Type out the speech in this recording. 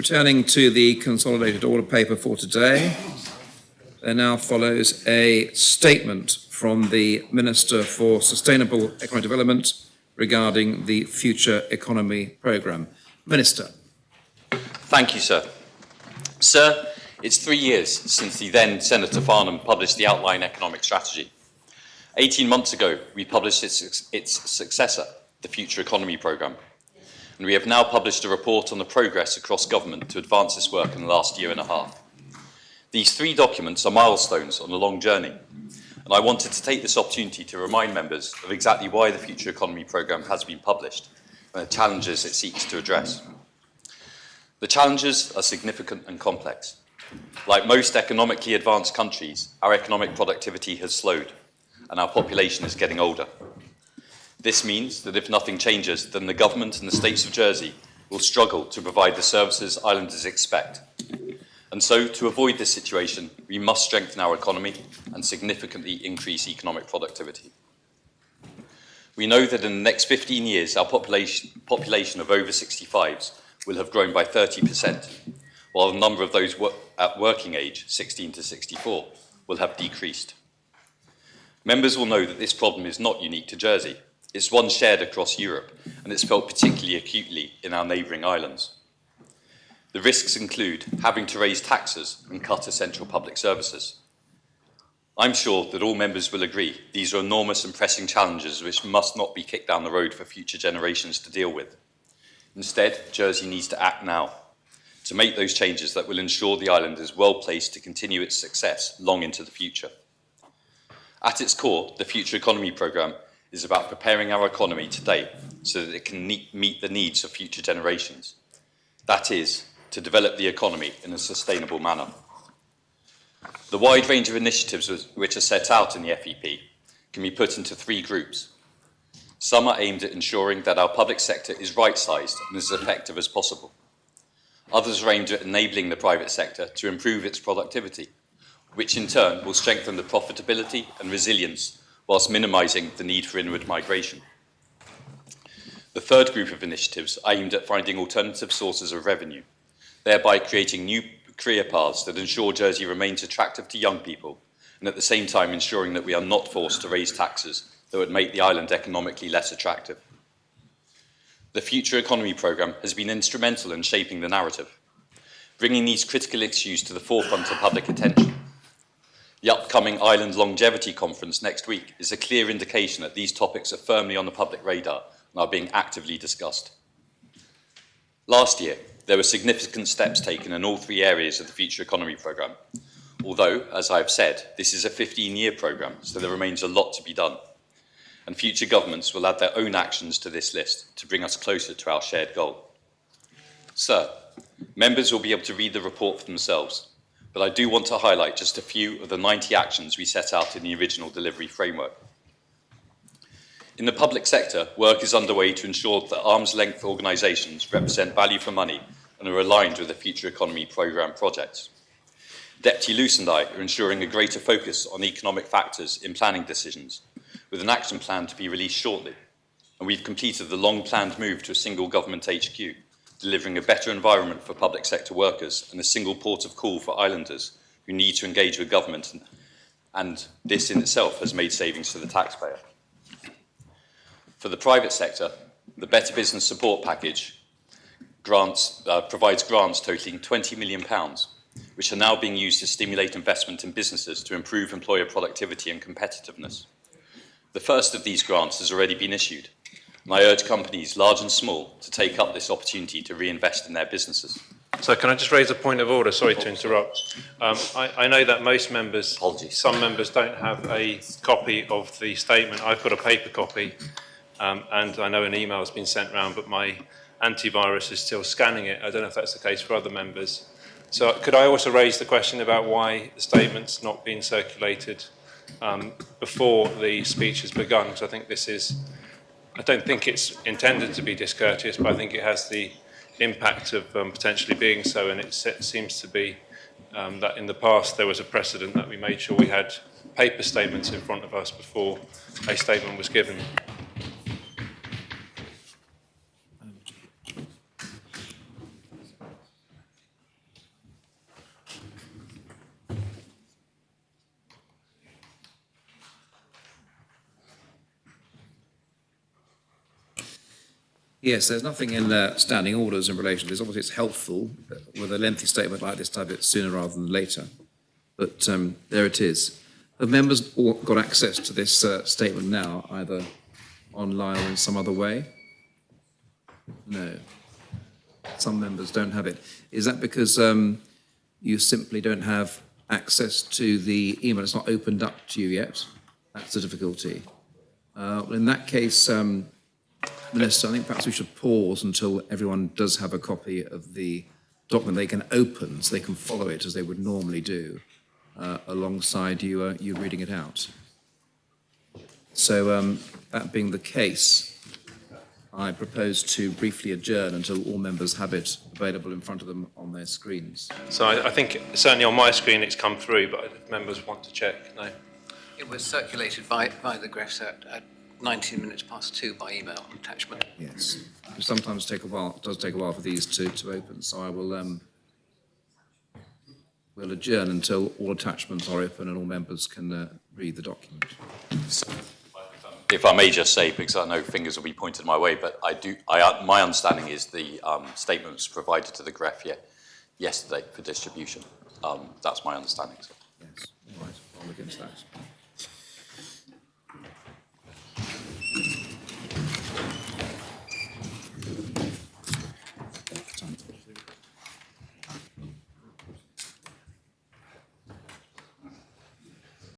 Returning to the consolidated order paper for today, there now follows a statement from the Minister for Sustainable Economic Development regarding the Future Economy Programme. Minister. Thank you, sir. Sir, it's 3 years since the then Senator Farnham published the Outline Economic Strategy. 18 months ago, we published its successor, the Future Economy Programme. And we have now published a report on the progress across government to advance this work in the last year and a half. These 3 documents are milestones on a long journey, and I wanted to take this opportunity to remind members of exactly why the Future Economy Programme has been published and the challenges it seeks to address. The challenges are significant and complex. Like most economically advanced countries, our economic productivity has slowed, and our population is getting older. This means that if nothing changes, then the government and the states of Jersey will struggle to provide the services islanders expect. And so, to avoid this situation, we must strengthen our economy and significantly increase economic productivity. We know that in the next 15 years, our population of over 65s will have grown by 30%, while the number of those at working age, 16 to 64, will have decreased. Members will know that this problem is not unique to Jersey. It's one shared across Europe, and it's felt particularly acutely in our neighbouring islands. The risks include having to raise taxes and cut essential public services. I'm sure that all members will agree these are enormous and pressing challenges which must not be kicked down the road for future generations to deal with. Instead, Jersey needs to act now to make those changes that will ensure the island is well placed to continue its success long into the future. At its core, the Future Economy Programme is about preparing our economy today so that it can meet the needs of future generations. That is, to develop the economy in a sustainable manner. The wide range of initiatives which are set out in the FEP can be put into 3 groups. Some are aimed at ensuring that our public sector is right-sized and as effective as possible. Others are aimed at enabling the private sector to improve its productivity, which in turn will strengthen the profitability and resilience whilst minimising the need for inward migration. The third group of initiatives are aimed at finding alternative sources of revenue, thereby creating new career paths that ensure Jersey remains attractive to young people, and at the same time ensuring that we are not forced to raise taxes that would make the island economically less attractive. The Future Economy Programme has been instrumental in shaping the narrative, bringing these critical issues to the forefront of public attention. The upcoming Island Longevity Conference next week is a clear indication that these topics are firmly on the public radar and are being actively discussed. Last year, there were significant steps taken in all 3 areas of the Future Economy Programme, although, as I have said, this is a 15-year programme, so there remains a lot to be done, and future governments will add their own actions to this list to bring us closer to our shared goal. Sir, members will be able to read the report for themselves, but I do want to highlight just a few of the 90 actions we set out in the original delivery framework. In the public sector, work is underway to ensure that arm's-length organisations represent value for money and are aligned with the Future Economy Programme projects. Deputy Luce and I are ensuring a greater focus on economic factors in planning decisions, with an action plan to be released shortly, and we've completed the long-planned move to a single government HQ, delivering a better environment for public sector workers and a single port of call for islanders who need to engage with government, and this in itself has made savings to the taxpayer. For the private sector, the Better Business Support Package provides grants totalling £20 million, which are now being used to stimulate investment in businesses to improve employer productivity and competitiveness. The first of these grants has already been issued, and I urge companies, large and small, to take up this opportunity to reinvest in their businesses. So can I just raise a point of order? Sorry to interrupt. I know that most members, some members don't have a copy of the statement. I've got a paper copy, and I know an email has been sent around, but my antivirus is still scanning it. I don't know if that's the case for other members. So could I also raise the question about why the statement's not been circulated before the speech has begun? Because I think this is, I don't think it's intended to be discourteous, but I think it has the impact of potentially being so, and it seems to be that in the past there was a precedent that we made sure we had paper statements in front of us before a statement was given. Yes, there's nothing in standing orders in relation to this. Obviously, it's helpful with a lengthy statement like this to have it sooner rather than later. But there it is. Have members all got access to this statement now, either online or in some other way? No. Some members don't have it. Is that because you simply don't have access to the email? It's not opened up to you yet? That's the difficulty. Well, in that case, Minister, I think perhaps we should pause until everyone does have a copy of the document they can open, so they can follow it as they would normally do, alongside you reading it out. So that being the case, I propose to briefly adjourn until all members have it available in front of them on their screens. So I think certainly on my screen it's come through, but if members want to check, no. It was circulated by the Grefs at 19 minutes past 2 by email attachment. Yes, it sometimes take a while. It does take a while for these to open. So I will we'll adjourn until all attachments are open and all members can read the document. If I may just say, because I know fingers will be pointed my way, but my understanding is the statement was provided to the Gref yesterday for distribution. That's my understanding. So. Yes, all right. I'll look into that.